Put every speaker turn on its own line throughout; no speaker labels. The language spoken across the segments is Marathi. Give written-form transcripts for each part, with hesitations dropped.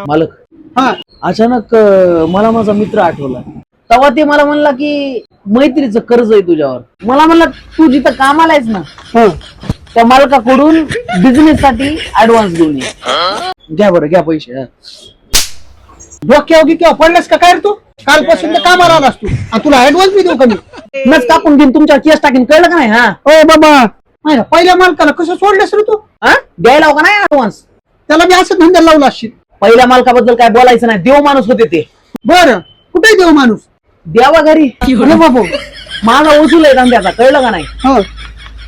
मालक
हा
अचानक मला माझा मित्र आठवला. तेव्हा ते मला म्हणला की मैत्रीचं कर्ज आहे तुझ्यावर. मला म्हणला तू जिथं कामाला आहेस ना
हा
त्या मालकाकडून बिझनेस साठी ऍडव्हान्स घेऊन ये. घ्या बरं घ्या पैसे.
डोक्यावगी किंवा पडलास का काय रे तू? कालपासून तर कामाला आलास तू आणि तुला ऍडव्हान्स मी देऊ का मी?
नच कापून घेऊन तुमच्या केस टाकीन, कळलं का नाही? हा
ओ बाबा माझ्या पहिल्या मालकाला कसं सोडलंस रे तू?
हा द्यायला हो का नाही ऍडव्हान्स?
त्याला मी असं धंद्याला लावला असशील.
पहिल्या मालकाबद्दल काय बोलायचं नाही. देव माणूस होते ते.
बरं कुठे देऊ माणूस?
द्यावा घरी.
अरे बाबू
माझा वसूल आहे धंद्याचा, कळलं का नाही?
हा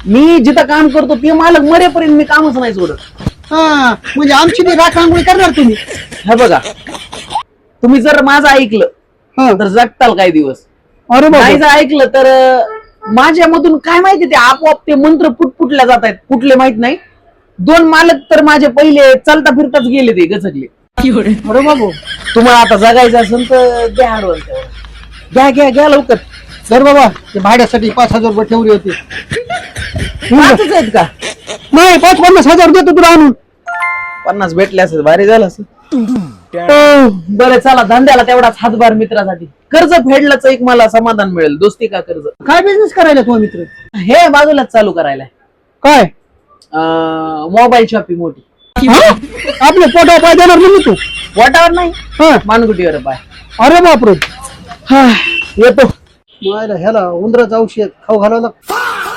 मी जिथं काम करतो ते मालक मरेपर्यंत मी कामच नाही सोडत.
हा म्हणजे आमची बी राखांगोळी करणार तुम्ही?
हे बघा, तुम्ही जर माझं ऐकलं
हा
तर जगताल काही दिवस.
अरे
नाही
बाबा
जर ऐकलं तर माझ्यामधून काय माहिती ते आपोआप ते मंत्र फुटफुटल्या जात आहेत. कुठले माहित नाही. 2 मालक तर माझे पहिले चालता फिरताच गेले, ते गचकले.
अरे बाबू
तुम्हाला आता जगायचं असेल तर द्या ऍडव्हान्स. घ्या घ्या घ्या लवकर.
सर बाबा ते भाड्यासाठी 5,000 रुपये ठेवले होते.
5च आहेत का?
नाही 50,000 देतो तुला आणून.
50 भेटले असत भारी झालं असं. बरं चला, धंद्याला तेवढाच हातभार मित्रासाठी. कर्ज फेडल्याचं एक मला समाधान मिळेल. दोस्ती का कर्ज.
काय बिझनेस करायला तू मित्र?
हे बाजूलाच चालू करायला.
काय
मोबाईल शॉपिंग मोठी.
आपले पोटा पाय देणार नाही तू?
वाटावर नाही,
हा
मानगुटीवर पाय.
अरे बापरे
येतो.
मायला ह्याला उंदराचं औषध खाऊ घालावं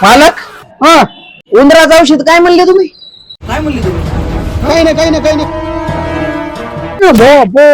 मालक,
हा
उंदराचं औषध काय म्हणले तुम्ही? काय म्हणले तुम्ही?
काही नाही काही नाही काही नाही.
बापो.